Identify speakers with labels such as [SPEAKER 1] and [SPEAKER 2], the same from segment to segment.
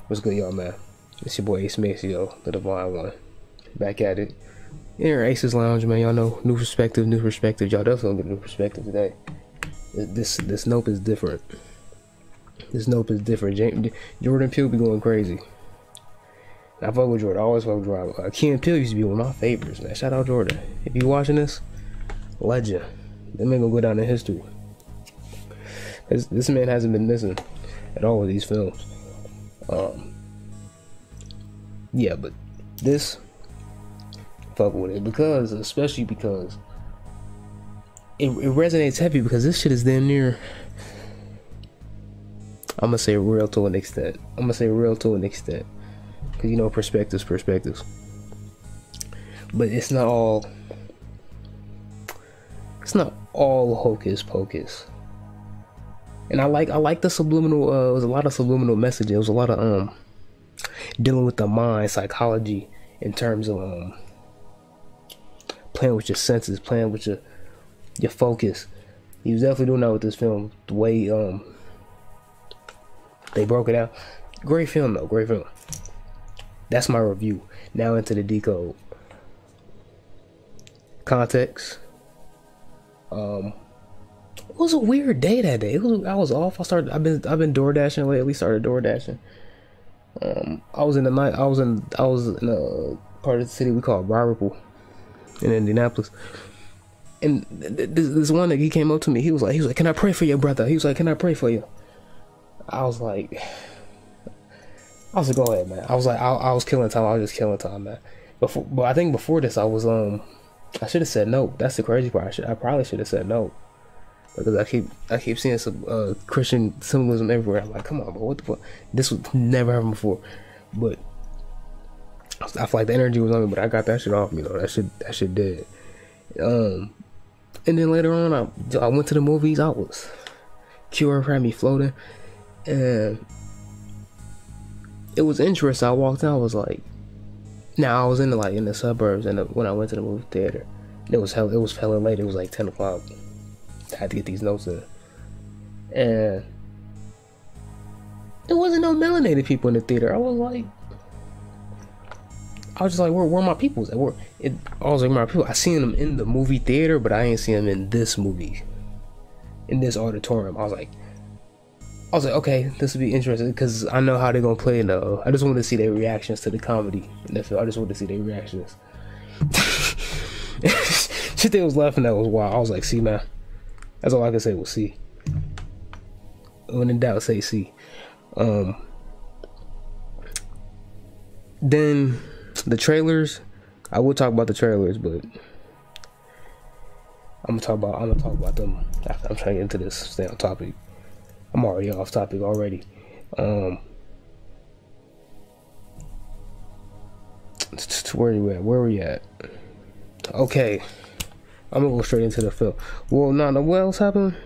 [SPEAKER 1] What's good, y'all, man? It's your boy AceMaceo, the Divine One. Back at it. Here, Ace's Lounge, man. Y'all know, new perspective. Y'all definitely get a new perspective today. This nope is different. Jordan Peele be going crazy. I fuck with Jordan. I always fuck with Jordan. Key and Peele used to be one of my favorites, man. Shout out Jordan. If you watching this, legend. That man gonna go down in history. This man hasn't been missing at all with these films. Yeah, but this, fuck with it, especially because it resonates heavy, because this shit is damn near, I'm gonna say real to an extent, because you know, perspectives, but it's not all hocus pocus. And I like the subliminal, it was a lot of subliminal messaging. It was a lot of dealing with the mind, psychology, in terms of playing with your senses, playing with your focus. He was definitely doing that with this film. The way they broke it out. Great film though, great film. That's my review. Now into the decode. Context. It was a weird day that day. I was off. I've been door dashing lately. Started door dashing. I was in a part of the city we call Ripple in Indianapolis, and this one nigga, he came up to me. He was like, "Can I pray for your brother?" He was like, "Can I pray for you?" I was like, "Go ahead, man." I was like, I was killing time. I was just killing time, man. But I think before this, I should have said no. That's the crazy part. I probably should have said no, because I keep seeing some Christian symbolism everywhere. I'm like, come on, bro, what the fuck? This was never happened before. But I feel like the energy was on me, but I got that shit off me, though. That shit did. And then later on, I went to the movies. I was Cure had me floating, and it was interesting. I walked in, I was like, now I was in the suburbs, and when I went to the movie theater, it was hella late. It was like 10 o'clock. I had to get these notes in, and there wasn't no melanated people in the theater. I was just like, where my peoples at? I was like, my people. I seen them in the movie theater, but I ain't seen them in this movie, in this auditorium. I was like, okay, this would be interesting, because I know how they're gonna play it. I just want to see their reactions to the comedy in the film. I just want to see their reactions. Shit they was laughing at was wild. I was like, see, man. That's all I can say was see. When in doubt, say see. Then the trailers. I will talk about the trailers, but I'm gonna talk about them after I'm trying to get into this. Stay on topic. I'm already off topic already. Where are we at? Okay. I'm gonna go straight into the film. Well, no, what else happened?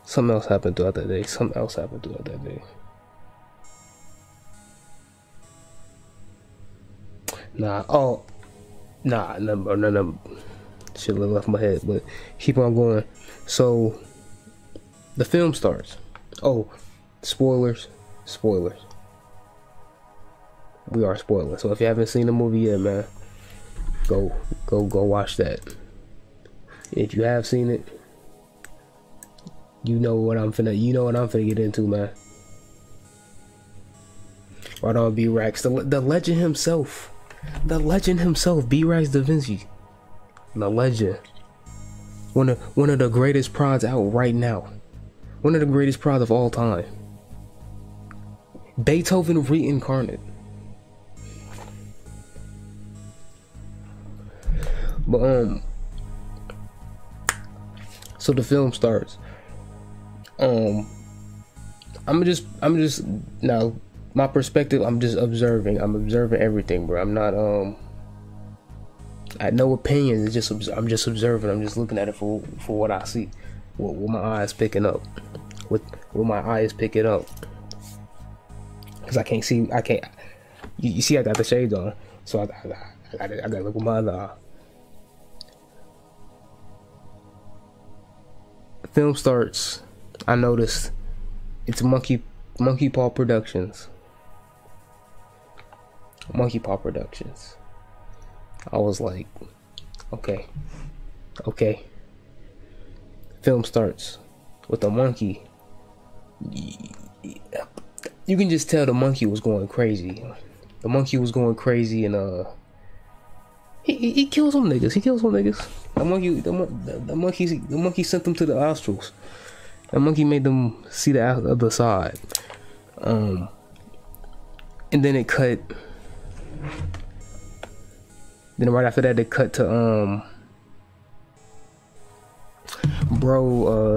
[SPEAKER 1] Something else happened throughout that day. No. Shit left my head, but keep on going. So, the film starts. Oh, spoilers. We are spoiling. So if you haven't seen the movie yet, man, go watch that. If you have seen it, you know what I'm finna get into, man. Right on, B-Rax, the legend himself, B-Rax Da Vinci, the legend, one of the greatest prods out right now, one of the greatest prods of all time, Beethoven reincarnate. But so the film starts. I'm just now, my perspective, I'm observing everything, bro. I'm not I had no opinion. I'm just observing. I'm just looking at it for what I see, what my eyes picking up, what my eyes picking up. Cause I can't see. You see, I got the shades on, so I gotta look with my other eye. The film starts. I noticed it's Monkey Paw Productions. Monkey Paw Productions. I was like, okay. Film starts with a monkey. You can just tell the monkey was going crazy. The monkey was going crazy, and he killed some niggas. The monkey sent them to the nostrils. The monkey made them see the other side. And then it cut. Then right after that, it cut to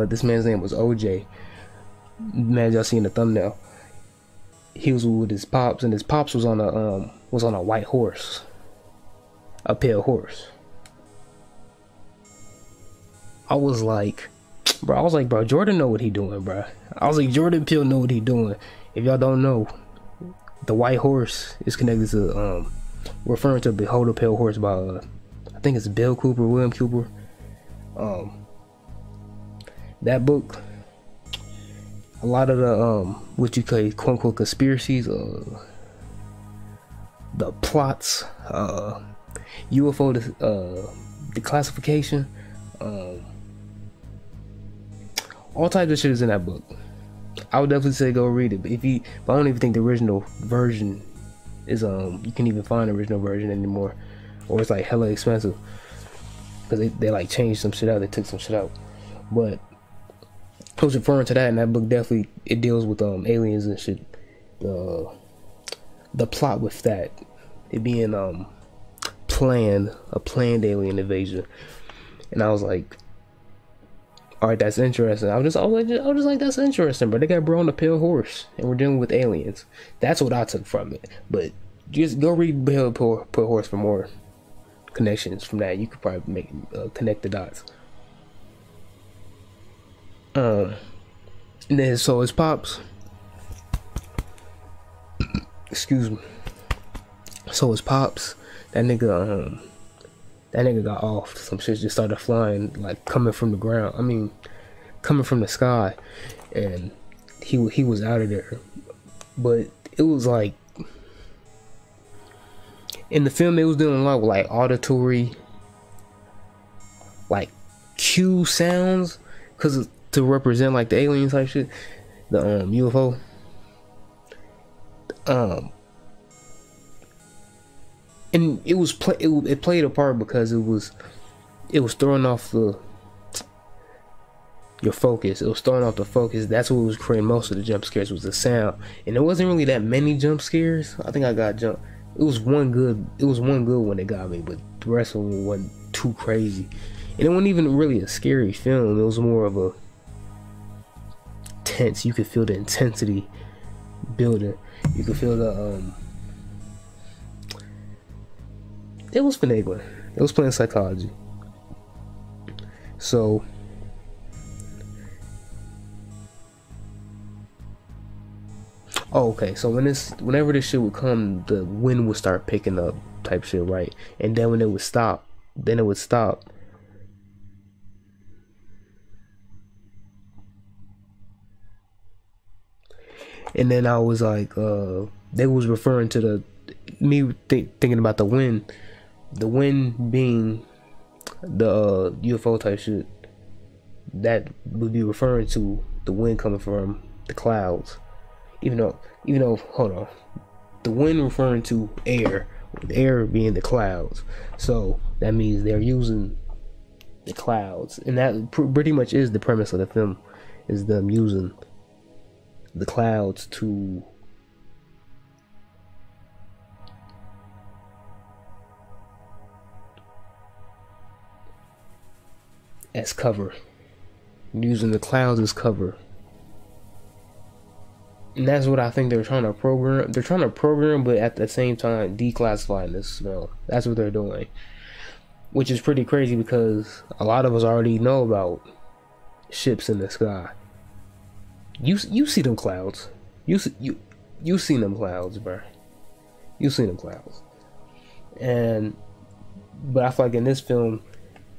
[SPEAKER 1] this man's name was OJ. Man, y'all seen the thumbnail. He was with his pops, and his pops was on a white horse, a pale horse. I was like, bro, Jordan know what he doing, bro. I was like, Jordan Peele know what he doing. If y'all don't know, the white horse is connected to referring to Behold a Pale Horse by I think it's William Cooper. That book, a lot of the what you call quote unquote conspiracies, the plots, UFO declassification, all types of shit is in that book. I would definitely say go read it. But I don't even think the original version is you can't even find the original version anymore, or it's like hella expensive because they like changed some shit out. They took some shit out, but I was referring to that, and that book definitely it deals with aliens and shit. The plot with that, it being a planned alien invasion, and I was like, all right, that's interesting. I was just like, that's interesting, but they got bro on a pale horse, and we're dealing with aliens. That's what I took from it. But just go read Pale Horse for more connections from that. You could probably connect the dots. And then so his pops, excuse me. So his pops, that nigga got off. Some shit just started flying, like coming from the ground. I mean, coming from the sky, and he was out of there. But it was like in the film they was doing a lot with like auditory, like cue sounds, cause to represent like the alien type shit, the UFO. And it was it played a part because it was throwing off your focus. It was throwing off the focus. That's what was creating most of the jump scares, was the sound. And there wasn't really that many jump scares. I think I got jumped. It was one good one that got me, but the rest of them wasn't too crazy. And it wasn't even really a scary film. It was more of a tense. You could feel the intensity building. You could feel the it was finagling. It was playing psychology. So okay, so whenever this shit would come, the wind would start picking up type shit, right? And then when it would stop, and then I was like, they was referring to thinking about the wind being the UFO type shit. That would be referring to the wind coming from the clouds. Even though, hold on, the wind referring to air, with air being the clouds. So that means they're using the clouds, and that pretty much is the premise of the film, is them using the clouds to as cover, using the clouds as cover. And that's what I think they're trying to program. They're trying to program, but at the same time declassifying this smell. That's what they're doing, which is pretty crazy because a lot of us already know about ships in the sky. You see them clouds. You seen them clouds, bro. You seen them clouds. But I feel like in this film,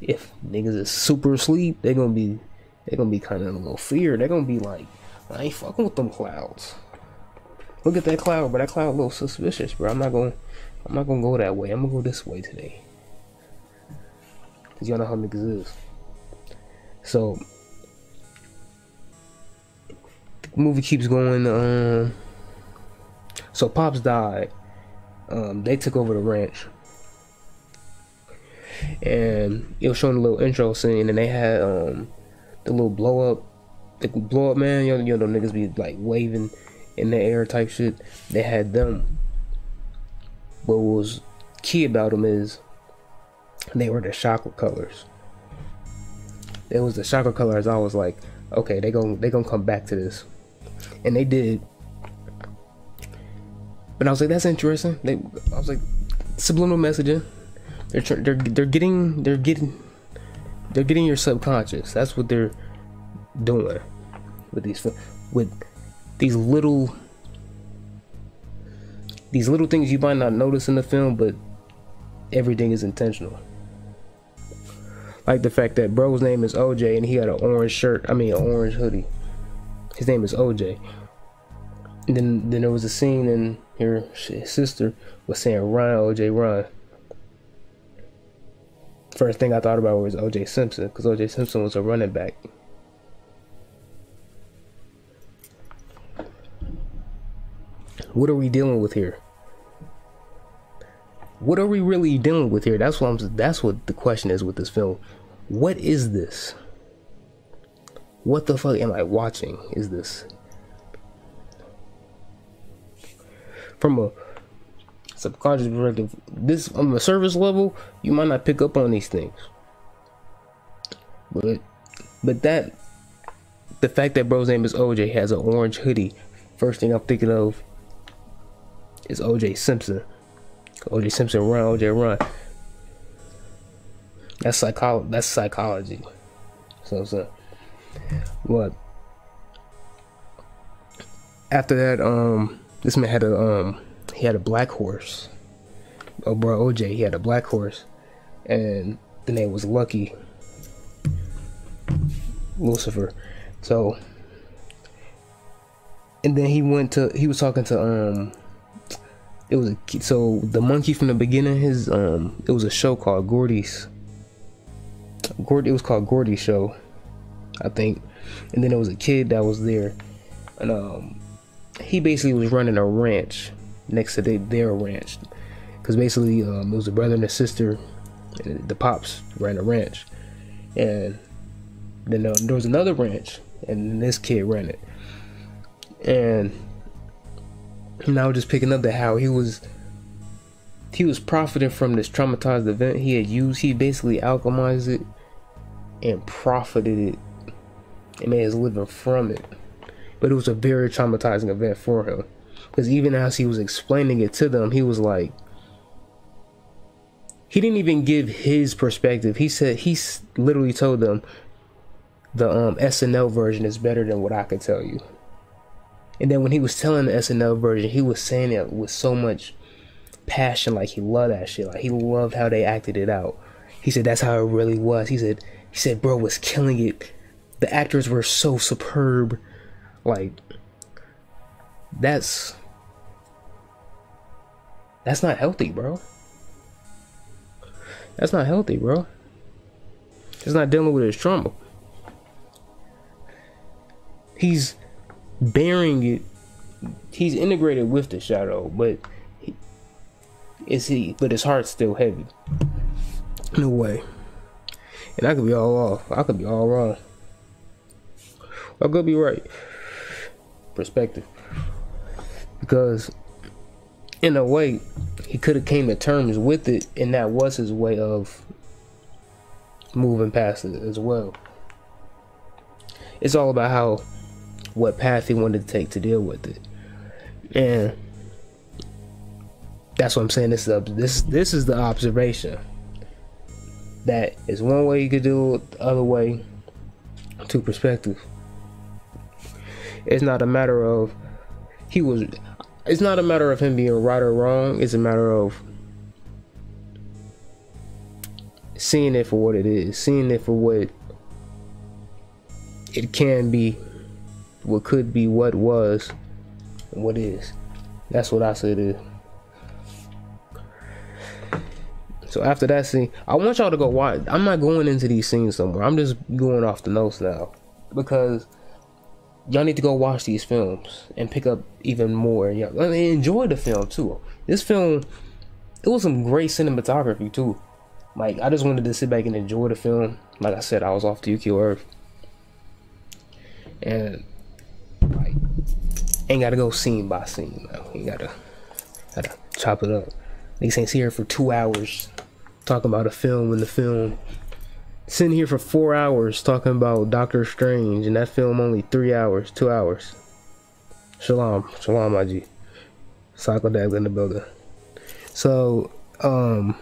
[SPEAKER 1] if niggas is super asleep, they're gonna be kind of in a little fear. They're gonna be like, I ain't fucking with them clouds. Look at that cloud, bro. That cloud a little suspicious, bro. I'm not gonna go that way. I'm gonna go this way today. Cause y'all know how niggas is. So the movie keeps going. So Pops died. They took over the ranch, and it was showing a little intro scene, and they had the little blow up man. You know, niggas be like waving in the air type shit. They had them. What was key about them is they were the chakra colors. It was the chakra colors. I was like, okay, they gonna come back to this, and they did. But I was like, that's interesting. I was like, subliminal messaging. They're getting your subconscious. That's what they're doing with these little things you might not notice in the film, but everything is intentional. Like the fact that bro's name is OJ and he had an orange shirt. I mean, an orange hoodie. His name is OJ. And then there was a scene in here. His sister was saying Ryan, OJ, Ryan. First thing I thought about was OJ Simpson, because OJ Simpson was a running back. What are we dealing with here? What are we really dealing with here? That's what the question is with this film. What is this? What the fuck am I watching? Is this? From a subconscious perspective, this on the surface level, you might not pick up on these things. But that the fact that bro's name is OJ has an orange hoodie, first thing I'm thinking of is OJ Simpson. OJ Simpson run, OJ run. That's psychology. So what? After that, this man had a black horse. Oh, bro, OJ, he had a black horse, and the name was Lucky Lucifer. So, and then he was talking to so the monkey from the beginning. It was a show called Gordy's. It was called Gordy's Show, I think. And then there was a kid that was there, and he basically was running a ranch next to their ranch, because basically it was a brother and a sister, and the pops ran a ranch, and then there was another ranch, and this kid ran it. And now just picking up that how he was profiting from this traumatized event he basically alchemized it and profited it and made his living from it. But it was a very traumatizing event for him, because even as he was explaining it to them, he was like, he didn't even give his perspective. He said, he literally told them the SNL version is better than what I could tell you. And then when he was telling the SNL version, he was saying it with so much passion, like he loved that shit. Like he loved how they acted it out. He said that's how it really was. He said bro was killing it. The actors were so superb. Like that's not healthy, bro. That's not healthy, bro. It's not dealing with his trauma. He's bearing it. He's integrated with the shadow, but his heart's still heavy in a way. And I could be all off. I could be all wrong. I could be right. Perspective. Because in a way, he could have came to terms with it, and that was his way of moving past it as well. It's all about what path he wanted to take to deal with it. And that's what I'm saying. This is the observation. That is one way you could do it, the other way, two perspectives. It's not a matter of him being right or wrong. It's a matter of seeing it for what it is, seeing it for what it can be, what could be, what was, and what is. That's what I said is. So after that scene, I want y'all to go watch. I'm not going into these scenes somewhere. I'm just going off the notes now, because y'all need to go watch these films and pick up even more. Y'all enjoy the film too. This film, it was some great cinematography too. Like, I just wanted to sit back and enjoy the film. Like I said, I was off the UQ Earth, and like, ain't gotta go scene by scene. You gotta chop it up. Niggas ain't here for 2 hours talking about a film, and the film sitting here for 4 hours talking about Doctor Strange, and that film only 3 hours, 2 hours. Shalom, my G. Psycho Dad in the building. So, oh,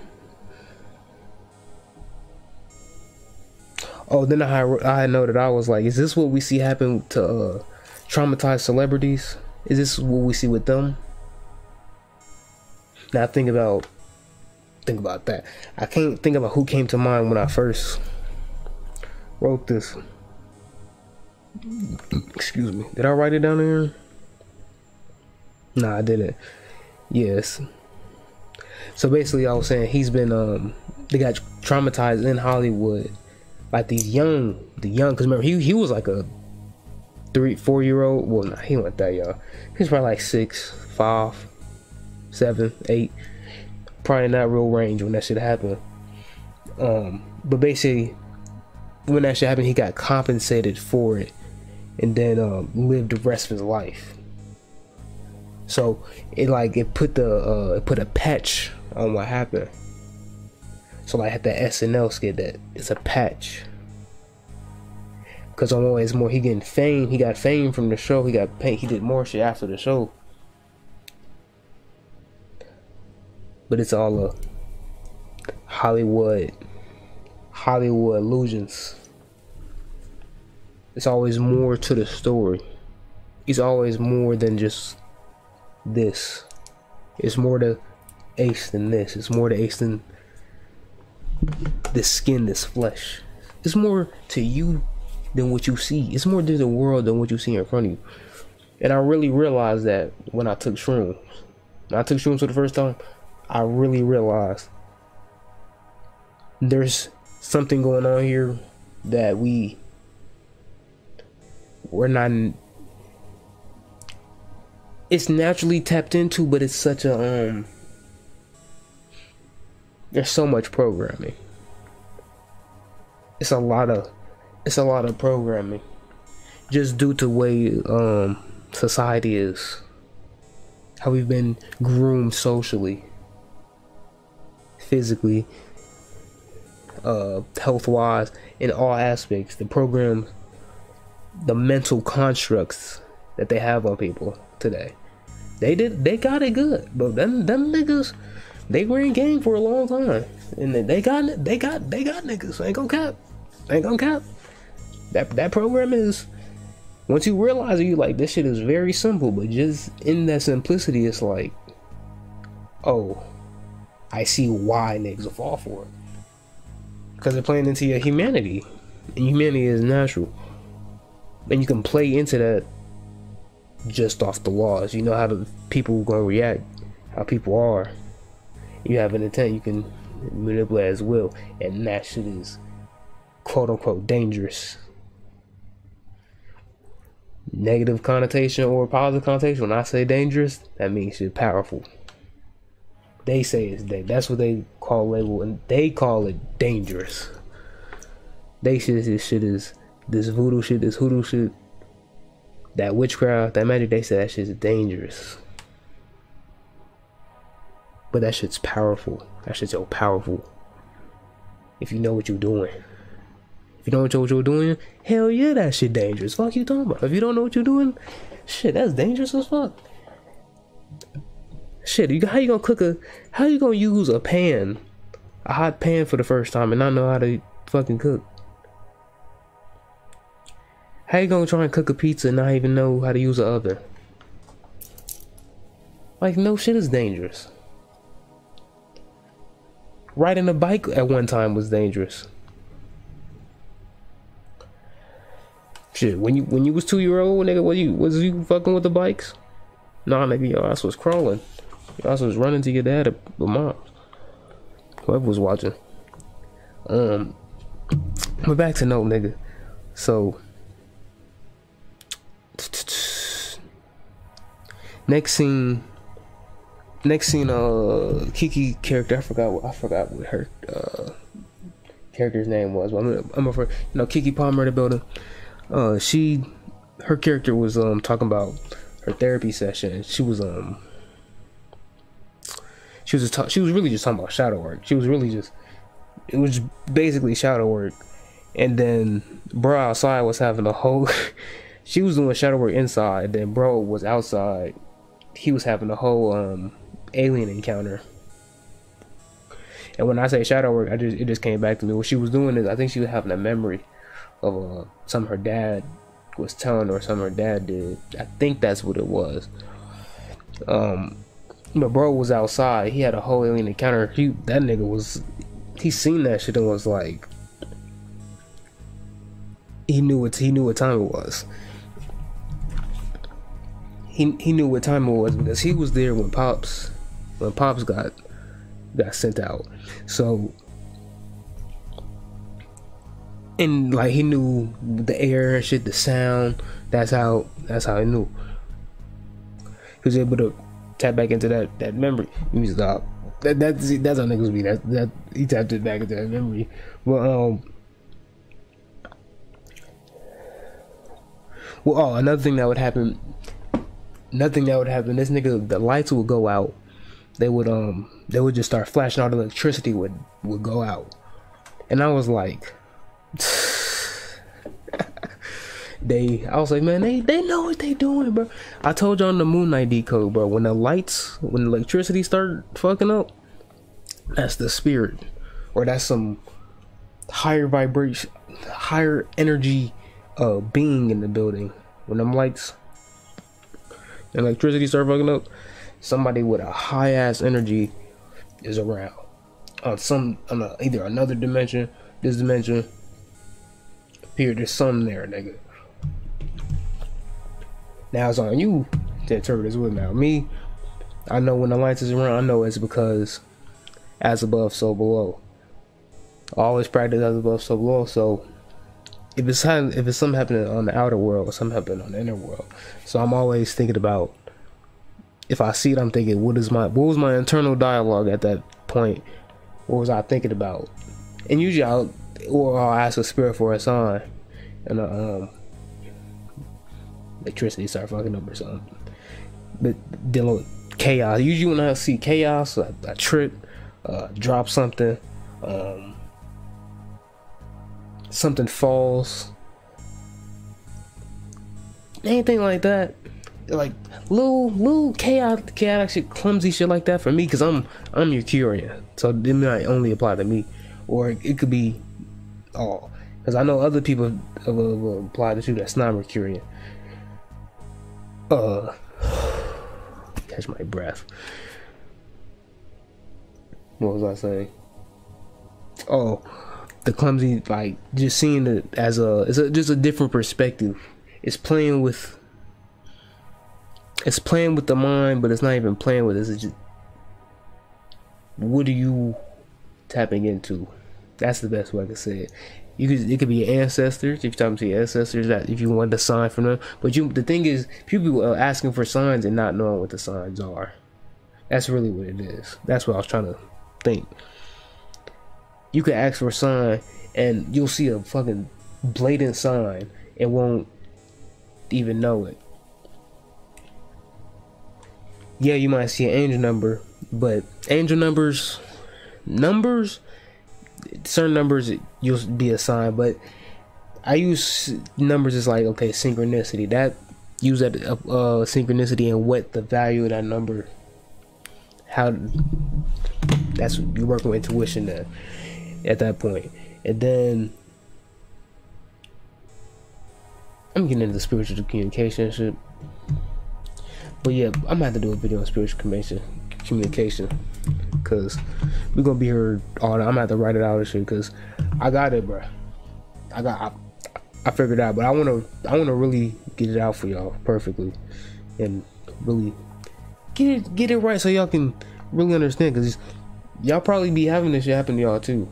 [SPEAKER 1] then I know that I was like, is this what we see happen to traumatized celebrities? Is this what we see with them? Now think about that. I can't think about who came to mind when I first wrote this. Excuse me. Did I write it down there? Nah, I didn't. Yes. So basically, I was saying he's been they got traumatized in Hollywood, like the young, because remember he was like a 3-4 year old. Well, nah, he wasn't that young. He was probably like 6, 5, 7, 8. Probably in that real range when that shit happened. But basically, when that shit happened, he got compensated for it, and then lived the rest of his life. So it put a patch on what happened. So like at the SNL skit, that it's a patch. Cause always more he getting fame. He got fame from the show. He got paid. He did more shit after the show. But it's all a Hollywood illusions. It's always more to the story. It's always more than just this. It's more to Ace than this. It's more to Ace than this skin, this flesh. It's more to you than what you see. It's more to the world than what you see in front of you. And I really realized that when I took shrooms. When I took shrooms for the first time, I really realized there's something going on here that we're not. It's naturally tapped into, but it's such a there's so much programming. It's a lot of programming, just due to the way society is, how we've been groomed socially, physically, health-wise, in all aspects. The programs, the mental constructs that they have on people today, they got it good. But them niggas, they were in game for a long time, and they got niggas. Ain't gonna cap. That program is, once you realize it, you like, this shit is very simple, but just in that simplicity, it's like, oh, I see why niggas will fall for it. Because they're playing into your humanity. And humanity is natural. And you can play into that just off the laws. You know how the people gonna react, how people are. You have an intent, you can manipulate as well. And that shit is quote unquote dangerous. Negative connotation or positive connotation. When I say dangerous, that means shit powerful. They say it's that's what they call label, and they call it dangerous. They say this shit is this voodoo shit, this hoodoo shit, that witchcraft, that magic. They say that shit's dangerous, but that shit's powerful. That shit's so powerful. If you know what you're doing. If you don't know what you're doing, hell yeah, that shit dangerous. Fuck you talking about? If you don't know what you're doing, shit, that's dangerous as fuck. Shit, how you gonna use a pan, a hot pan for the first time and not know how to fucking cook? How you gonna try and cook a pizza and not even know how to use an oven? Like, no, shit is dangerous. Riding a bike at one time was dangerous. Shit, when you was 2-year-old, nigga, was you fucking with the bikes? Nah, nigga, your ass was crawling. Your ass was running to your dad or mom. Whoever was watching. But back to note, nigga. So next scene, Kiki character, I forgot what her character's name was, but I'm afraid, Kiki Palmer in the building. Her character was talking about her therapy session. She was really just talking about shadow work. It was basically shadow work. And then bro outside was having a whole she was doing shadow work inside, then bro was outside. He was having a whole alien encounter. And when I say shadow work, it just came back to me. What she was doing is, I think she was having a memory of something her dad was telling her, or something her dad did. I think that's what it was. But bro was outside. He had a whole alien encounter. He seen that shit and was like, he knew what time it was. He knew what time it was because he was there when Pops got sent out. So, and like, he knew the air and shit, the sound. That's how he knew. He was able to tap back into that memory. He was that's how niggas be. That he tapped it back into that memory. Another thing that would happen. This nigga, the lights would go out. They would just start flashing. All the electricity would go out, and I was like, I was like, man, they know what they doing, bro. I told y'all on the Moon Knight decode, bro. When the electricity start fucking up, that's the spirit, or that's some higher vibration, higher energy being in the building. When them lights and electricity start fucking up, somebody with a high ass energy is around on either another dimension, this dimension. Here, there's something there, nigga. Now it's on you to interpret this with. Now me, I know when the lights is around, I know it's because as above, so below. Always practice as above, so below. So if it's something happening on the outer world or something happening on the inner world, so I'm always thinking about, if I see it, I'm thinking, what was my internal dialogue at that point? What was I thinking about? And usually I'll ask a spirit for a sign, and electricity start fucking up or something. But dealing with chaos. Usually when I see chaos, I trip, drop something, something falls, anything like that. Like little chaotic shit, clumsy shit like that for me, because I'm Mercurian, so it might only apply to me, or it could be all, because I know other people will apply to you that's not Mercurian. Catch my breath. What was I saying? Oh, the clumsy, like, just seeing it as just a different perspective. It's playing with the mind, but it's not even playing with it. It's just, what are you tapping into? That's the best way I can say it. It could be your ancestors, if you're talking to your ancestors, that if you want a sign from them. But the thing is, people are asking for signs and not knowing what the signs are. That's really what it is. That's what I was trying to think. You could ask for a sign and you'll see a fucking blatant sign and won't even know it. Yeah, you might see an angel number, but angel numbers, certain numbers, you'll be a sign. But I use numbers as like, okay, synchronicity. Use that synchronicity and what the value of that number. How that's, you're working with intuition then at that point. And then I'm getting into the spiritual communication shit. But yeah, I'm gonna have to do a video on spiritual communication, because we're gonna be here all night. I'm gonna have to write it out and shit, because I got it, bro. I figured it out, but I wanna really get it out for y'all perfectly and really get it right so y'all can really understand, because y'all probably be having this shit happen to y'all too.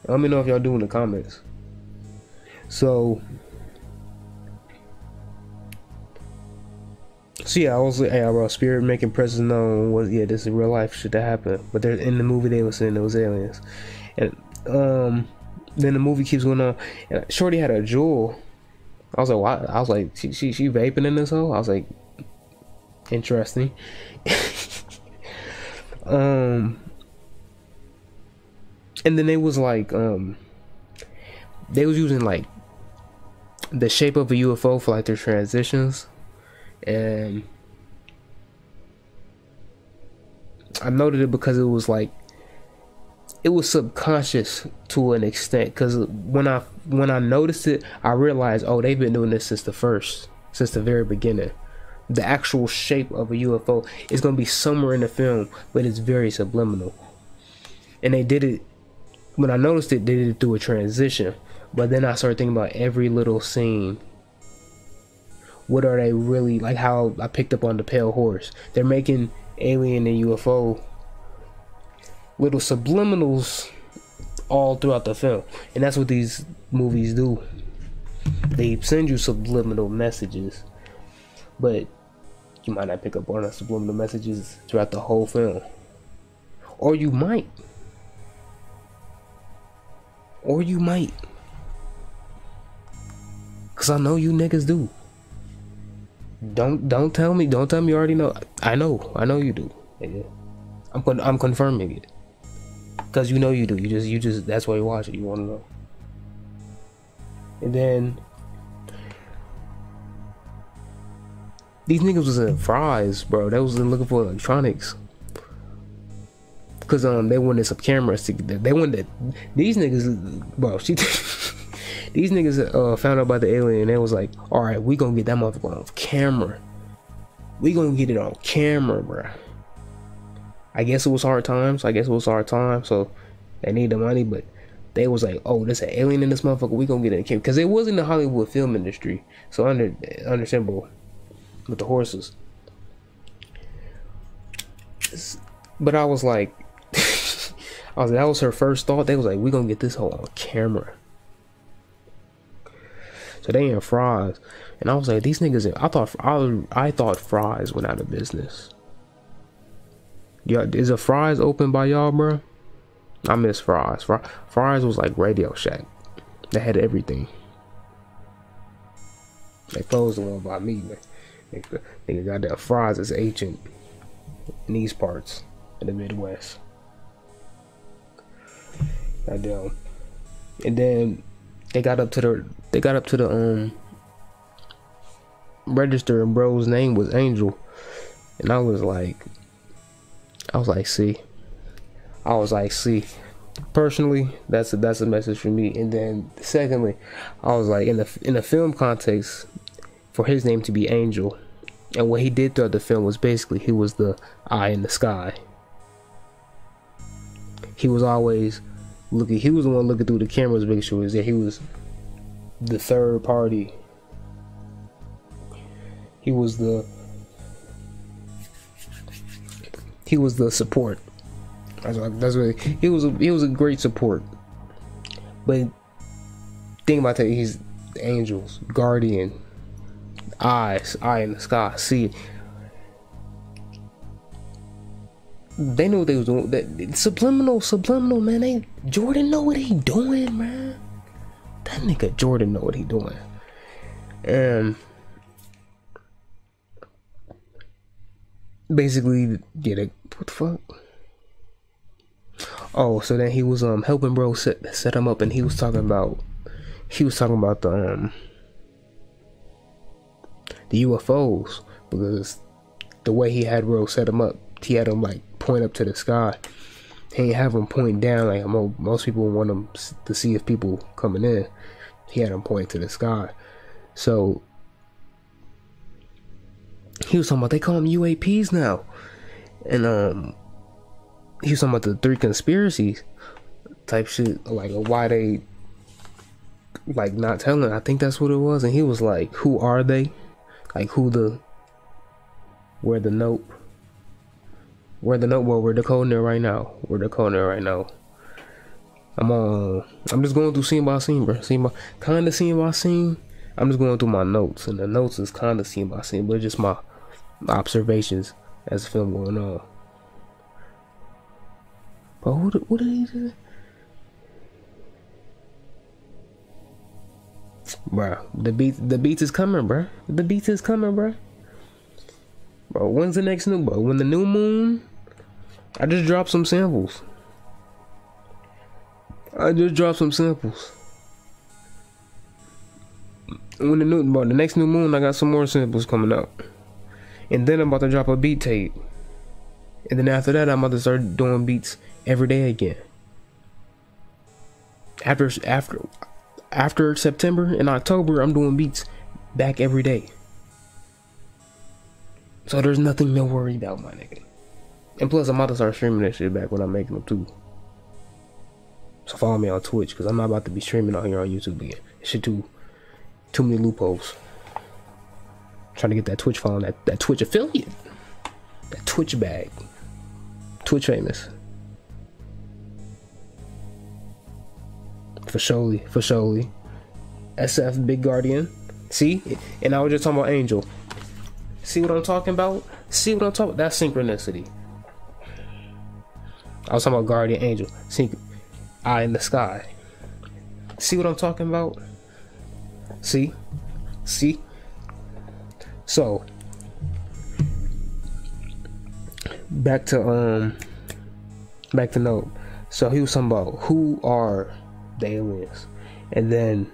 [SPEAKER 1] Let me know if y'all do in the comments. So yeah, I was like, hey, bro, spirit making presence known was, yeah, this is real life shit that happened. But they're in the movie, they were saying those aliens, and then the movie keeps going on, and Shorty had a jewel. I was like, why? I was like, she vaping in this hole. I was like, interesting. And then they was like, they was using like the shape of a UFO for like their transitions. And I noted it because it was like, it was subconscious to an extent, because when I noticed it, I realized, oh, they've been doing this since the very beginning. The actual shape of a UFO is going to be somewhere in the film, but it's very subliminal. And they did it, when I noticed it, they did it through a transition. But then I started thinking about every little scene. What are they really, like how I picked up on the pale horse. They're making alien and UFO little subliminals all throughout the film. And that's what these movies do. They send you subliminal messages, but you might not pick up on the subliminal messages throughout the whole film. Or you might. Cause I know you niggas do. Don't tell me you already know. I know you do. I'm confirming it. Cause you know you do. You just that's why you watch it. You want to know. And then these niggas was in fries, bro. They was looking for electronics. Cause they wanted some cameras. They wanted these niggas, bro. These niggas found out about the alien, and they was like, all right, we gonna get that motherfucker on camera. We gonna get it on camera, bro. I guess it was hard times. So they need the money, but they was like, oh, there's an alien in this motherfucker. We gonna get it in camera, because it was in the Hollywood film industry. So understandable with the horses. But I was like, that was her first thought. They was like, we gonna get this whole on camera. So they in fries, and I was like, these niggas. I thought fries went out of business. Yeah, is a fries open by y'all, bro? I miss fries. Fries was like Radio Shack. They had everything. They closed the one by me, man. Nigga, goddamn fries is ancient in these parts in the Midwest. Goddamn. And then they got up to the register, and bro's name was Angel, and I was like, see, personally, that's a message for me. And then secondly, I was like, in the film context, for his name to be Angel, and what he did throughout the film was basically he was the eye in the sky. He was always looking. He was the one looking through the cameras, making sure that he was the third party. He was the support. That's what he was a great support. But think about that, he's the Angel's guardian, eye in the sky. See, they knew what they was doing. That subliminal, man. Jordan know what he doing, man. That nigga Jordan know what he doing. And basically, yeah, what the fuck? Oh, so then he was helping bro set him up, and he was talking about the UFOs, because the way he had bro set him up, he had him like point up to the sky. He ain't have him point down like most people want him to see if people coming in. He had him point to the sky. So he was talking about, they call them UAPs now, and he was talking about the 3 conspiracies type shit, like why they like not telling. I think that's what it was. And he was like, who are they? Like where the nope. We're the note. Well, we're decoding it right now. We're decoding it right now. I'm just going through scene by scene, bro. Kind of scene by scene. I'm just going through my notes, and the notes is kind of scene by scene, but just my observations as the film going on. But what did he do? Bruh, the beats is coming, bruh. The beats is coming, bruh. Bro, when's the next new, bro? When the new moon? I just dropped some samples. When the next new moon, I got some more samples coming out. And then I'm about to drop a beat tape. And then after that, I'm about to start doing beats every day again. After September and October, I'm doing beats back every day. So there's nothing to worry about, my nigga. And plus, I'm about to start streaming that shit back when I'm making them too. So follow me on Twitch, because I'm not about to be streaming out here on YouTube again. Shit too many loopholes. Trying to get that Twitch following, that Twitch affiliate. That Twitch bag. Twitch famous. For surely. SF Big Guardian. See? And I was just talking about Angel. See what I'm talking about? That's synchronicity. I was talking about Guardian Angel. Eye in the sky. See what I'm talking about? See? So back to note. So he was talking about who are the aliens, and then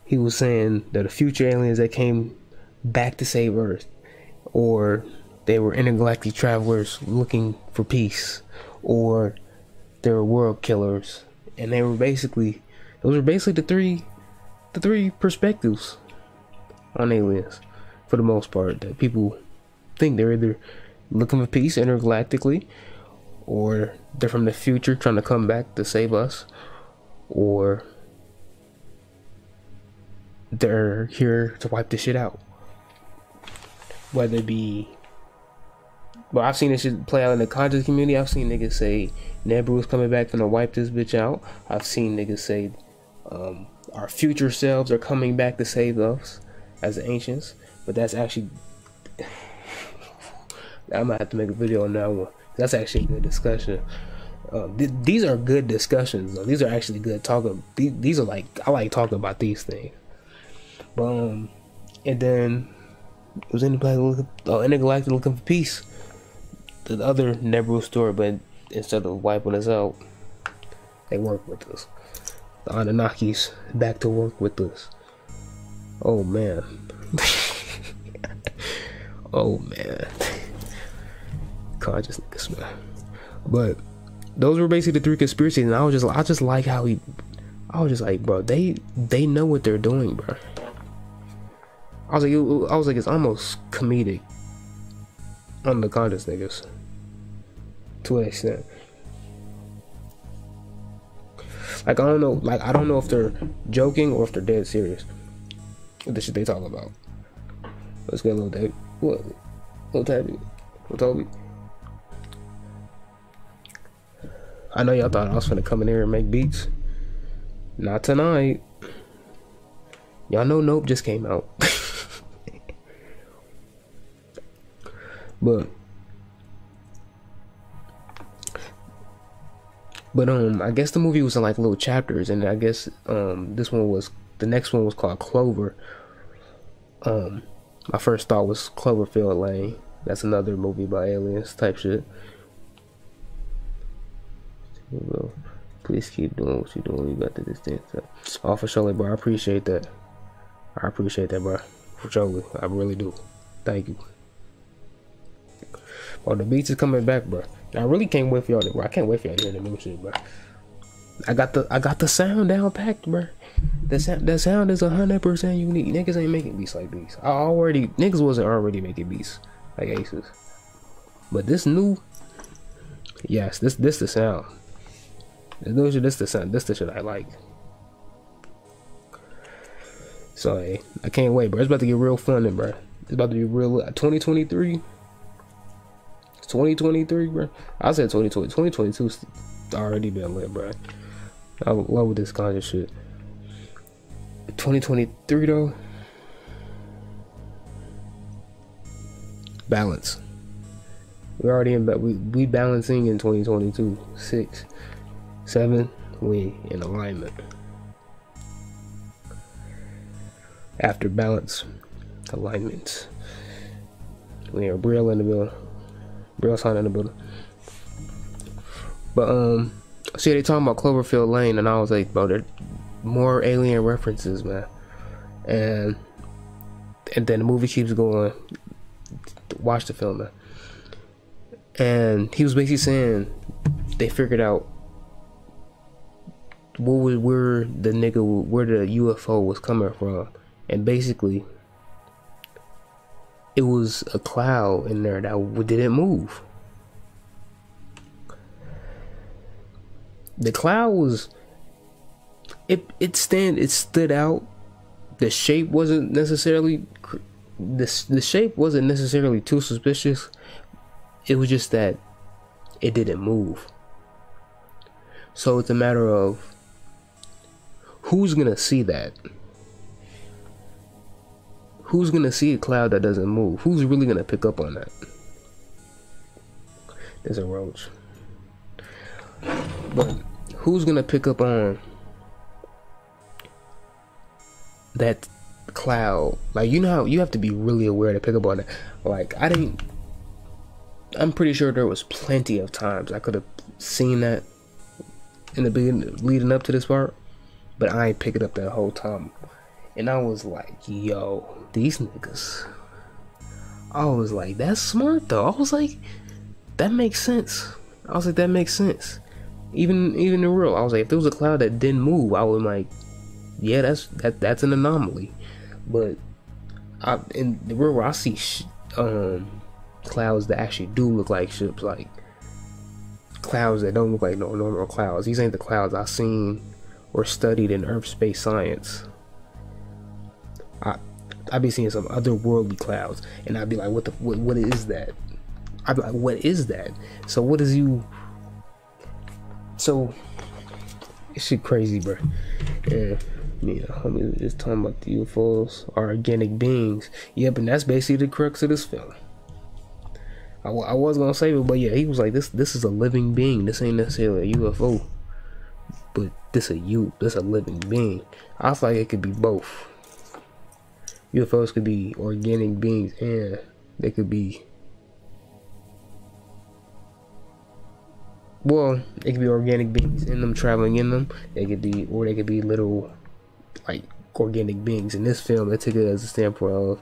[SPEAKER 1] he was saying that the future aliens that came back to save Earth, or they were intergalactic travelers looking for peace, or they were world killers, and those were basically the three perspectives on aliens, for the most part, that people think they're either looking for peace intergalactically, or they're from the future trying to come back to save us, or they're here to wipe this shit out. Whether it be, well, I've seen this shit play out in the conscious community. I've seen niggas say Nebru's coming back to wipe this bitch out. I've seen niggas say our future selves are coming back to save us as the ancients. But that's actually, I'm gonna have to make a video on that one. That's actually a good discussion. These are good discussions, though. These are actually good talking. These are like, I like talking about these things. But and then was anybody intergalactic looking for peace? The other Nebru story, but instead of wiping us out, they work with us. The Anunnakis back to work with us. Oh man. Oh man. Conscious niggas, man. But those were basically the three conspiracies, and I was just like how I was just like, bro, they know what they're doing, bro. I was like, it's almost comedic on the conscious niggas, to an extent. Like, I don't know if they're joking or if they're dead serious with the shit they talk about. Let's get a little David. What? Little Tabby. What Toby? I know y'all thought I was finna come in here and make beats. Not tonight. Y'all know Nope just came out. But I guess the movie was in like little chapters, and I guess the next one was called Clover. My first thought was Cloverfield Lane. That's another movie by aliens type shit. Please keep doing what you're doing. You got the distance. Oh, for sure, bro. I appreciate that. Bro. For sure, I really do. Thank you. Oh, the beats is coming back, bro. I really can't wait for y'all to, bro. I can't wait for y'all to hear the new shit, bro. I got the sound down packed, bro. The sound is 100% unique. Niggas ain't making beats like these. Niggas wasn't already making beats like Aces. But this new, yes, this the sound. This the sound. This the shit I like. So hey, I can't wait, bro. It's about to get real fun, bro. It's about to be real. 2023. 2023, bro. I said 2020. 2022's already been lit, bro. I love this kind of shit. 2023 though, balance. We already in, we balancing in 2022. 6, 7, we in alignment. After balance, alignment. We are Brielle in the building. Brielle sign in the building. But see, they talking about Cloverfield Lane, and I was like, bro, there more alien references, man. And then the movie keeps going. Watch the film, man. And he was basically saying they figured out where the UFO was coming from, and basically it was a cloud in there that didn't move. The cloud was it stood out. The shape wasn't necessarily the shape wasn't necessarily too suspicious. It was just that it didn't move. So it's a matter of who's gonna see that. Who's gonna see a cloud that doesn't move? Who's really gonna pick up on that? There's a roach. But who's gonna pick up on that cloud? Like, you know how you have to be really aware to pick up on it. Like, I'm pretty sure there was plenty of times I could have seen that in the beginning, leading up to this part, but I ain't pick it up that whole time. And I was like, yo, these niggas. I was like, that's smart though. I was like, that makes sense. I was like, that makes sense. Even in real, I was like, if there was a cloud that didn't move, I was like, yeah, that's an anomaly. But in the real world, I see clouds that actually do look like ships, like clouds that don't look like no normal clouds. These ain't the clouds I seen or studied in Earth space science. I be seeing some otherworldly clouds, and I'd be like, what is that? I'd be like, what is that? So what is you? So it's shit crazy, bro. Yeah. Homies just talking about the UFOs are organic beings. Yep, and that's basically the crux of this film. I was gonna say it, but yeah, he was like, this is a living being. This ain't necessarily a UFO, but this a living being. I feel like it could be both. UFOs could be organic beings, and they could be, well, it could be organic beings in them, traveling in them. They could be little, like, organic beings. In this film, they took it as a standpoint of,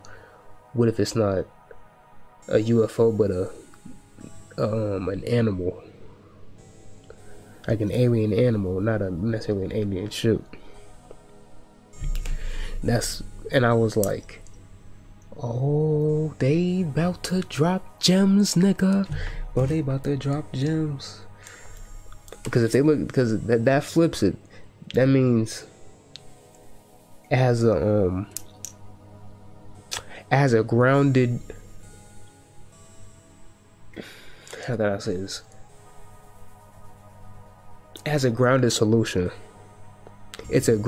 [SPEAKER 1] what if it's not a UFO but an animal, like an alien animal, not necessarily an alien ship. And I was like, oh, they about to drop gems, nigga. Bro, they about to drop gems. Because if they look, because that flips it. That means it has a grounded, how did I say this? It has a grounded solution. It's an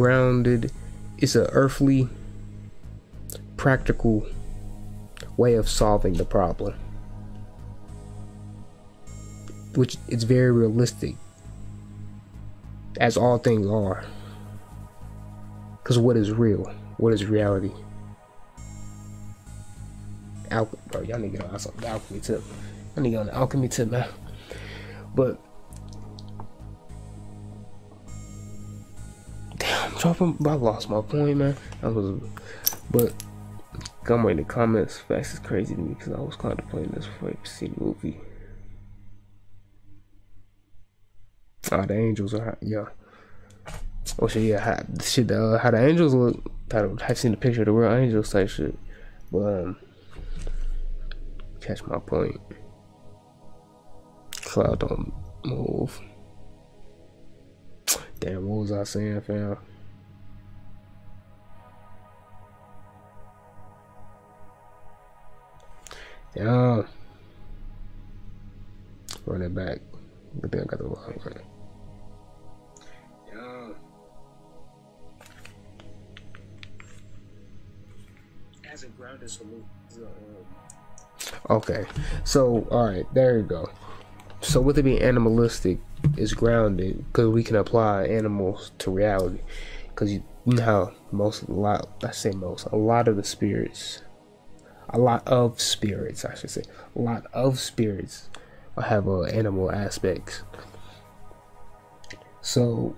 [SPEAKER 1] earthly, practical way of solving the problem, which it's very realistic, as all things are. Because what is real? What is reality? Bro, y'all need to get on some alchemy tip. I need to get on the alchemy tip, man. But damn, I lost my point, man. But come in the comments. Facts is crazy to me because I was contemplating this before I see the movie. The angels are, yeah. Oh shit, yeah. How the angels look. I've seen the picture of the real angels type shit. But catch my point. Cloud don't move. Damn, what was I saying, fam? Yeah. run it back. I think I got the wrong one.
[SPEAKER 2] As a grounded salute.
[SPEAKER 1] Okay, so alright, there you go. So with it being animalistic, it's grounded because we can apply animals to reality. Because you know how a lot of spirits have animal aspects. So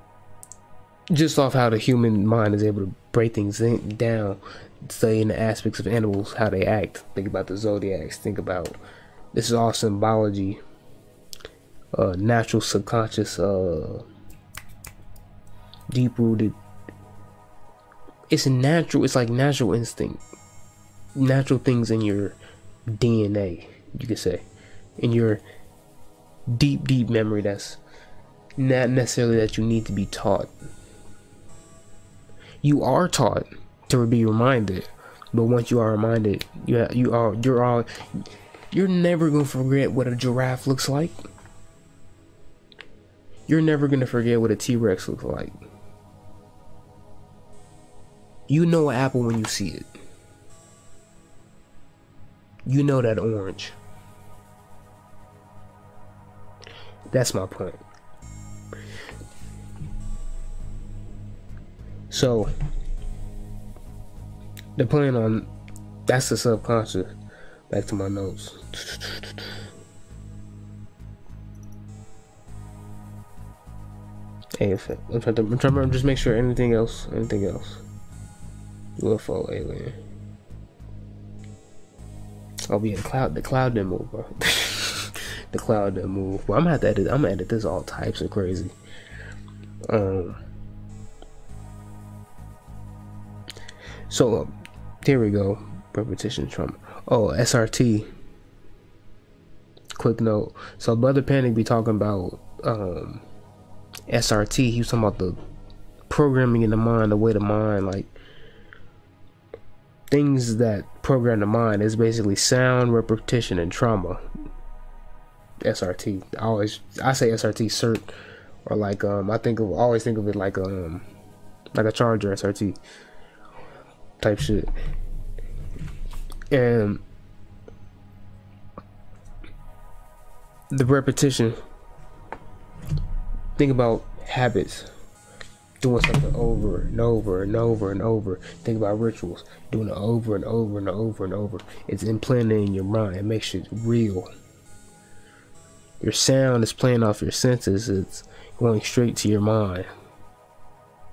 [SPEAKER 1] just off how the human mind is able to break things down, studying the aspects of animals, how they act. Think about the zodiacs. Think about, this is all symbology, natural, subconscious, deep rooted. It's natural. It's like natural instinct, natural things in your DNA, you could say, in your deep memory. That's not necessarily that you need to be taught. You are taught to be reminded, but once you are reminded, you're never gonna forget what a giraffe looks like. You're never gonna forget what a T-Rex looks like. You know an apple when you see it. You know that orange. That's my point. So, the plan on, that's the subconscious. Back to my notes. Hey, I'm trying to just make sure anything else. UFO, alien. Oh yeah, the cloud didn't move, bro. The cloud didn't move. But I'm gonna edit this all types of crazy. So here we go. Repetition trauma. Oh, SRT. Quick note. So Brother Panic be talking about SRT. He was talking about the programming in the mind, the way the mind, like things that program the mind is basically sound, repetition, and trauma. SRT. I say SRT cert, or like I always think of it like a charger SRT type shit. And the repetition, think about habits, doing something over and over and over and over. Think about rituals, doing it over and over and over and over. It's implanted in your mind. It makes it real. Your sound is playing off your senses. It's going straight to your mind.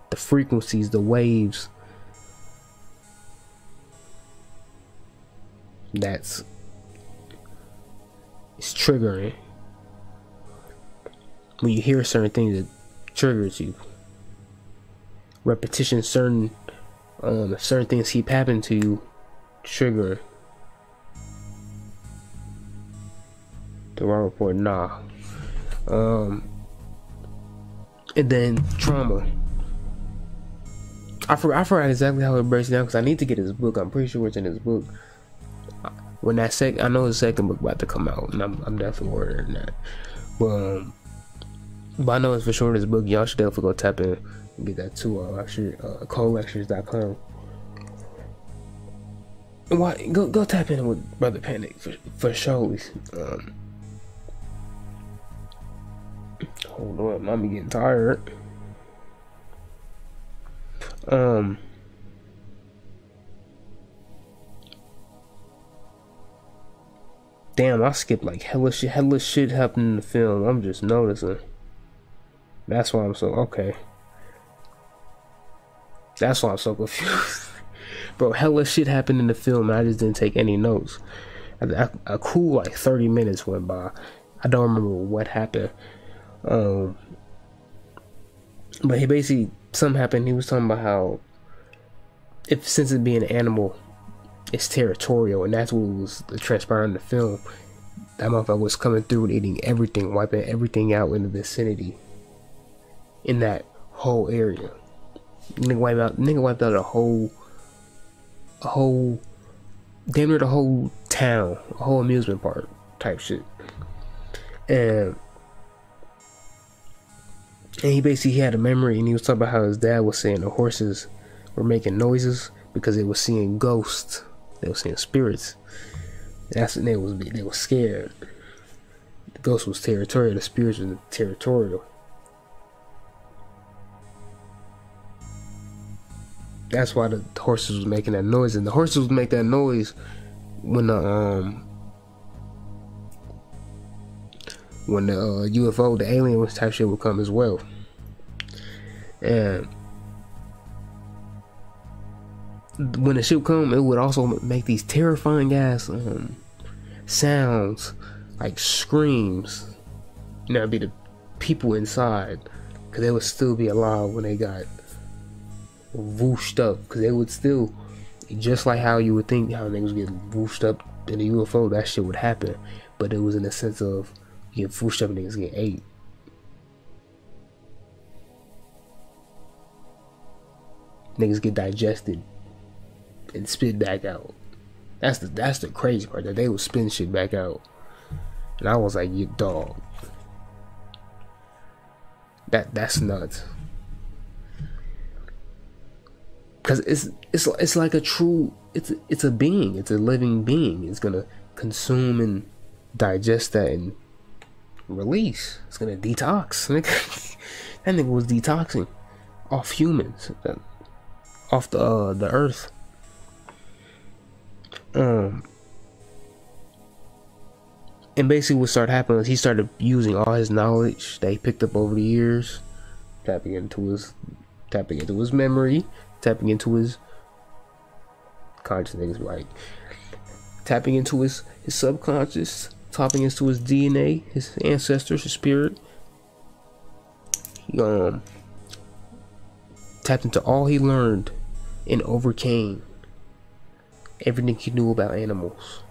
[SPEAKER 1] The frequencies, the waves, it's triggering. When you hear certain things, it triggers you. Repetition, certain things keep happening to you, trigger. The wrong report, nah. And then trauma. I forgot exactly how it breaks down because I need to get his book. I'm pretty sure it's in his book. When I know the second book about to come out, and I'm definitely ordering that. But I know it's for sure in his book. Y'all should definitely go tap in and get that too. colectures.com. Go tap in with Brother Panic for sure. Hold on, I'm getting tired. Damn, I skipped like hella shit happened in the film. I'm just noticing. That's why I'm so confused. Bro, hella shit happened in the film and I just didn't take any notes. A cool like 30 minutes went by. I don't remember what happened. But he basically, something happened. He was talking about how since it being an animal, it's territorial, and that's what was transpiring in the film. That motherfucker was coming through and eating everything, wiping everything out in the vicinity, in that whole area. Nigga wiped out a whole damn near the whole town, a whole amusement park type shit. And he basically had a memory, and he was talking about how his dad was saying the horses were making noises because they were seeing ghosts, they were seeing spirits. And that's when they were scared. The ghost was territorial, the spirits were territorial. That's why the horses was making that noise, and the horses would make that noise when the UFO, the alien type shit would come as well. And when the ship would come, it would also make these terrifying ass sounds, like screams. You know, it'd be the people inside, because they would still be alive when they got whooshed up, because they would still, just like how you would think how niggas get whooshed up in a UFO, that shit would happen, but it was in the sense of you get whooshed up and niggas get ate. Niggas get digested and spit back out. That's the crazy part, that they would spin shit back out. And I was like, you dog. That's nuts. Cause it's like a true, it's a being, it's a living being. It's gonna consume and digest that and release. It's gonna detox. That nigga was detoxing off humans, off the earth. And basically what started happening is he started using all his knowledge that he picked up over the years, tapping into his memory, tapping into his conscious, niggas like tapping into his subconscious, tapping into his DNA, his ancestors, his spirit. He tapped into all he learned and overcame everything he knew about animals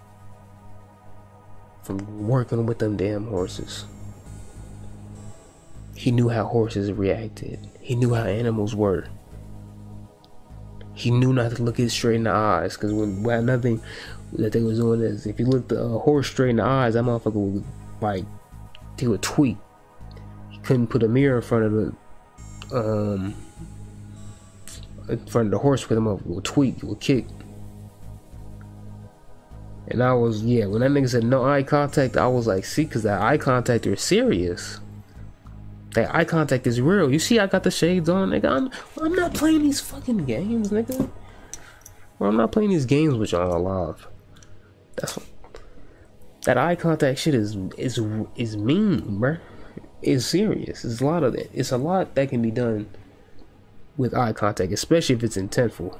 [SPEAKER 1] from working with them damn horses. He knew how horses reacted. He knew how animals were. He knew not to look it straight in the eyes, because another thing that they was doing is, if you looked the horse straight in the eyes, that motherfucker would, like, he would tweak. He couldn't put a mirror in front of the horse with him up. It would tweak, it would kick. And I was, yeah, when that nigga said no eye contact, I was like, see, because that eye contact is serious. That eye contact is real. You see, I got the shades on, nigga. I'm not playing these fucking games, nigga. Or I'm not playing these games with y'all alive. That eye contact shit is mean, bruh. It's serious. It's a lot of that. It's a lot that can be done with eye contact, especially if it's intentful.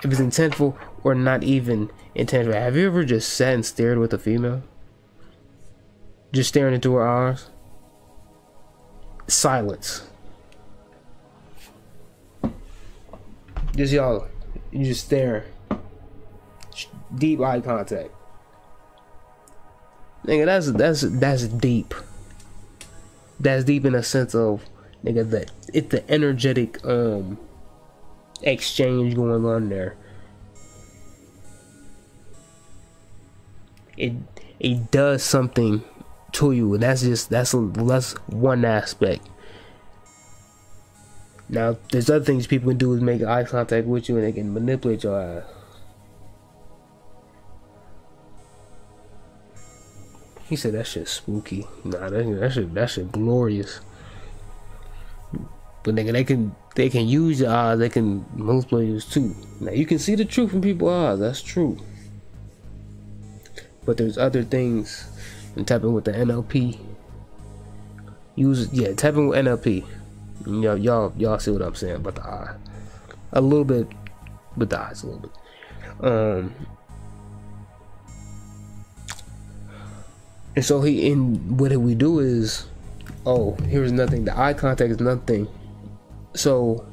[SPEAKER 1] If it's intentful or not even intentful. Have you ever just sat and stared with a female? Just staring into her eyes. Silence. Just y'all. You just stare. Deep eye contact. Nigga, that's deep. That's deep in a sense of, nigga, that it's the energetic exchange going on there. It does something to you, and that's one aspect. Now there's other things people can do, is make eye contact with you and they can manipulate your eyes. He said that shit's spooky. Nah, that shit glorious. But nigga, they can use your eyes, they can manipulate you too. Now you can see the truth in people's eyes, that's true. But there's other things. And tapping with the NLP. Tapping with NLP. Y'all see what I'm saying about the eye. A little bit with the eyes, a little bit. And so what we do is, here's nothing. The eye contact is nothing. So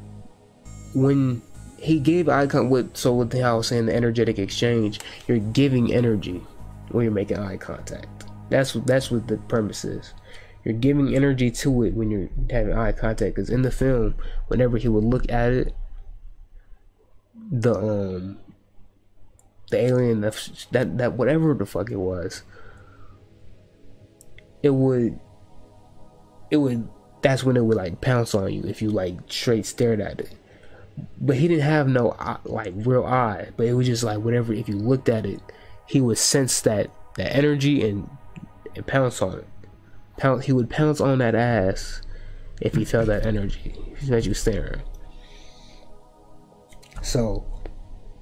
[SPEAKER 1] when he gave eye contact, with how I was saying, the energetic exchange, you're giving energy when you're making eye contact. That's what the premise is. You're giving energy to it when you're having eye contact. Because in the film, whenever he would look at it, the alien, that whatever the fuck it was, it would that's when it would like pounce on you if you like straight stared at it. But he didn't have no like real eye, but it was just like whatever. If you looked at it, he would sense that energy and pounce on it. He would pounce on that ass if he felt that energy. If he felt you staring. So,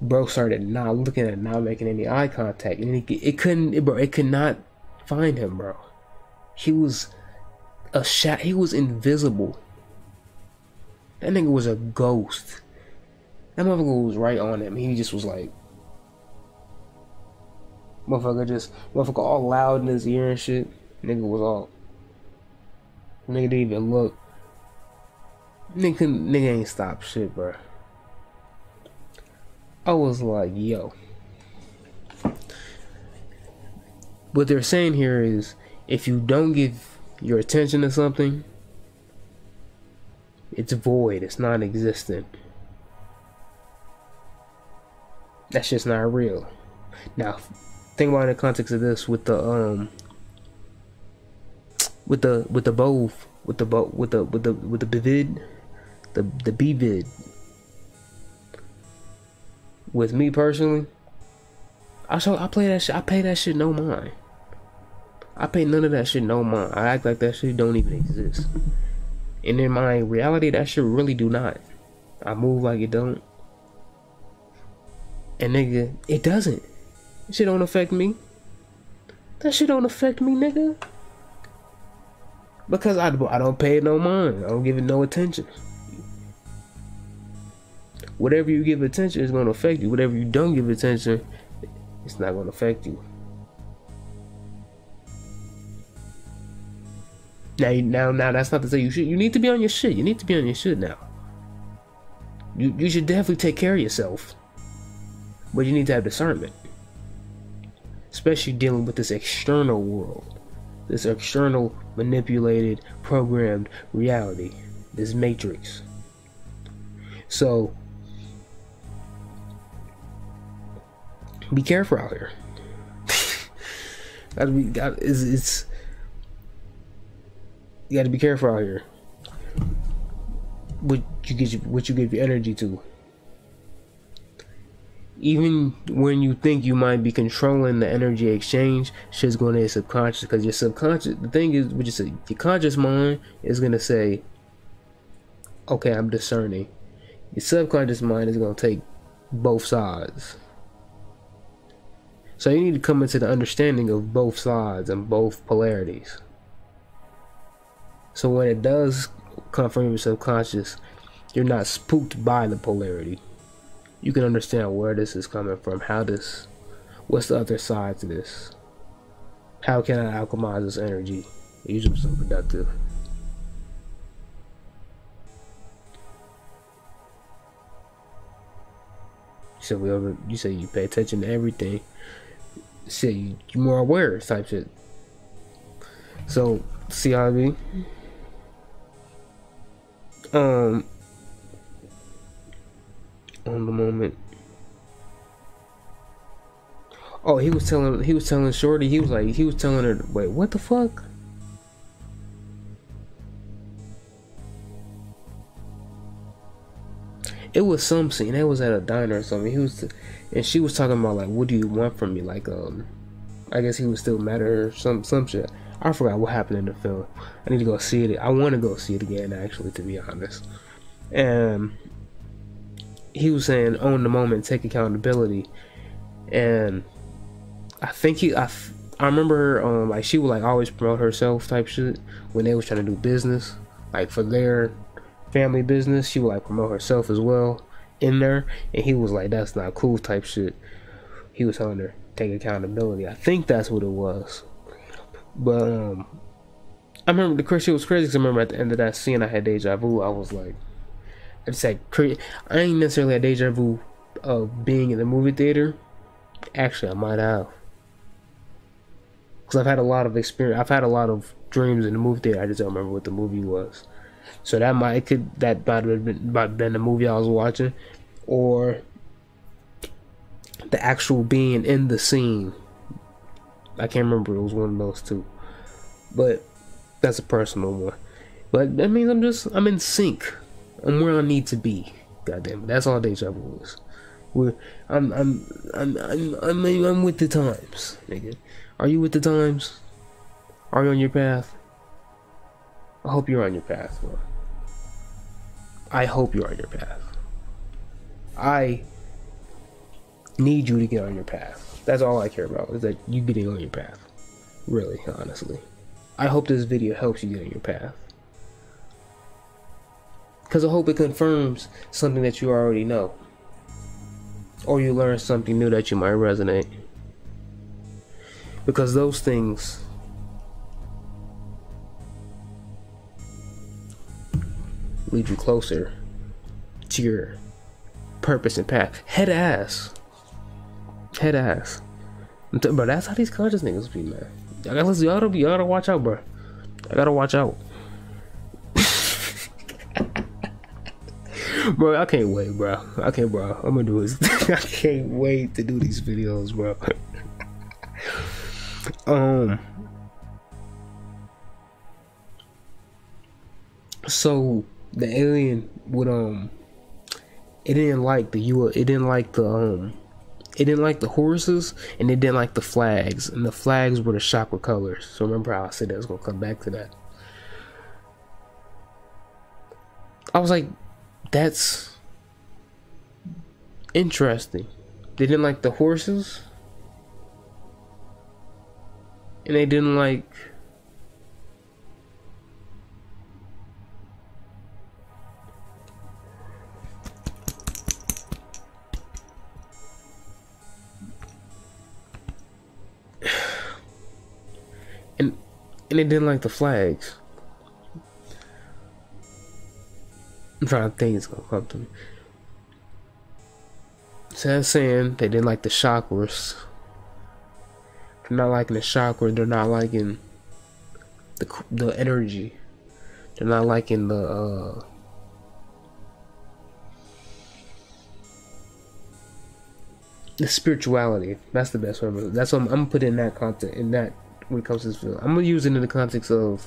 [SPEAKER 1] bro started not looking at, not making any eye contact, and it could not find him, bro. He was he was invisible. That nigga was a ghost. That motherfucker was right on him. He just was like, motherfucker all loud in his ear and shit. Nigga was all, nigga didn't even look. Nigga ain't stop shit, bro. I was like, yo. What they're saying here is, if you don't give your attention to something, it's void, it's non-existent. That's just not real. Now, think about it in the context of this with the BVid. With me personally, I play that shit. I pay that shit no mind. I pay none of that shit no mind. I act like that shit don't even exist. And in my reality, that shit really do not. I move like it don't. And nigga, it doesn't. That shit don't affect me. That shit don't affect me, nigga. Because I don't pay it no mind. I don't give it no attention. Whatever you give attention is going to affect you. Whatever you don't give attention, it's not going to affect you. Now that's not to say you should. You need to be on your shit. You need to be on your shit now. You should definitely take care of yourself. But you need to have discernment. Especially dealing with this external world. This external, manipulated, programmed reality. This matrix. So, be careful out here. You gotta be careful out here. What you give your energy to. Even when you think you might be controlling the energy exchange, shit's going to your subconscious, because your subconscious, the thing is, your conscious mind is gonna say, okay, I'm discerning. Your subconscious mind is gonna take both sides. So you need to come into the understanding of both sides and both polarities. So when it does come from your subconscious, you're not spooked by the polarity. You can understand where this is coming from, what's the other side to this? How can I alchemize this energy? Use it something productive. So you say you pay attention to everything. Shit, you're more aware type shit. So, see how I mean? On the moment. Oh, he was telling Shorty, he was telling her, wait, what the fuck? It was some scene. It was at a diner or something. And she was talking about like, what do you want from me? Like, I guess he was still mad at her, some shit. I forgot what happened in the film. I need to go see it. I want to go see it again, actually, to be honest. And he was saying, own the moment, take accountability. And I think I remember her, like, she would like always promote herself type shit when they was trying to do business, like for their family business. She would like promote herself as well in there, and he was like, that's not cool type shit. He was telling her take accountability. I think that's what it was. But I remember the shit was crazy because I remember at the end of that scene I had deja vu. I was like, I just had I ain't necessarily had deja vu of being in the movie theater. Actually, I might have, because I've had a lot of experience. I've had a lot of dreams in the movie theater. I just don't remember what the movie was. So that might have been the movie I was watching, or the actual being in the scene. I can't remember. It was one of those two. But that's a personal one. But that means I'm in sync. I'm where I need to be. Goddamn it. That's all deja vu is. I'm with the times, nigga. Are you with the times? Are you on your path? I hope you're on your path, bro. I hope you're on your path. I need you to get on your path. That's all I care about, is that you getting on your path. Really, honestly. I hope this video helps you get on your path. Because I hope it confirms something that you already know. Or you learn something new that you might resonate. Because those things lead you closer to your purpose and path. Head ass. Bro, that's how these conscious niggas be, man. Y'all gotta watch out, bro. I gotta watch out. Bro, I can't wait, bro. Bro. I'm gonna do this. I can't wait to do these videos, bro. So the alien would it didn't like the horses, and it didn't like the flags, and the flags were the chakra colors. So remember how I said I was gonna come back to that. I was like, that's interesting. They didn't like the horses, and they didn't like and they didn't like the flags. I'm trying to think, it's gonna come to me. So that's saying they didn't like the chakras. They're not liking the chakra. They're not liking the energy. They're not liking the spirituality. That's the best way. That's what I'm gonna put in that content. In that, when it comes to this film, I'm gonna use it in the context of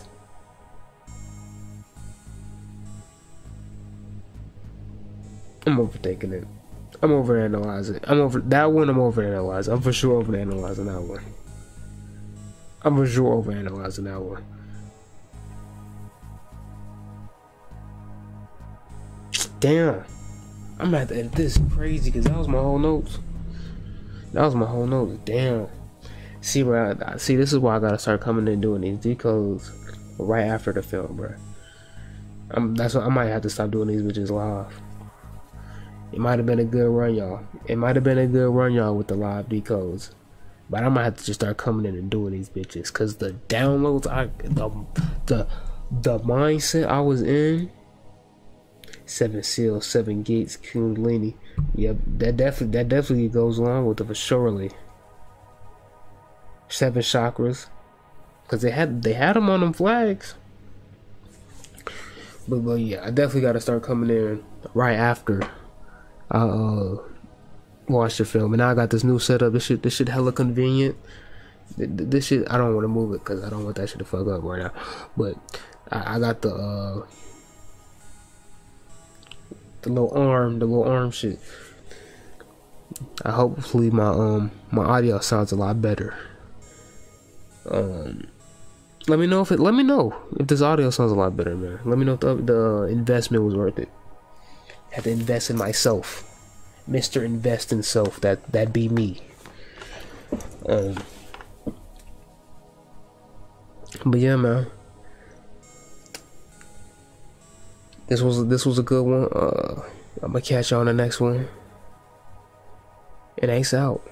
[SPEAKER 1] I'm overthinking it. I'm overanalyzing. I'm overanalyzing. I'm for sure overanalyzing that one. Damn. I'm gonna have to edit this crazy because that was my whole notes. Damn. See, bro. See, this is why I gotta start coming and doing these decodes right after the film, bro. That's why I might have to stop doing these bitches live. It might have been a good run, y'all. With the live decodes. But I might have to just start coming in and doing these bitches. Cause the downloads, the mindset I was in. 7 seals, 7 gates, Kundalini. Yep, that definitely goes along with it for surely. 7 chakras. Cause they had them on them flags. But yeah, I definitely gotta start coming in right after I watch the film. And now I got this new setup. This shit hella convenient. This shit, I don't want to move it because I don't want that shit to fuck up right now. But I got the little arm shit. Hopefully my audio sounds a lot better. Let me know if this audio sounds a lot better, man. Let me know if the investment was worth it. Had to invest in myself. Mr. Invest in Self. That be me. But yeah, man. This was a good one. I'm gonna catch you on the next one. And Ace out.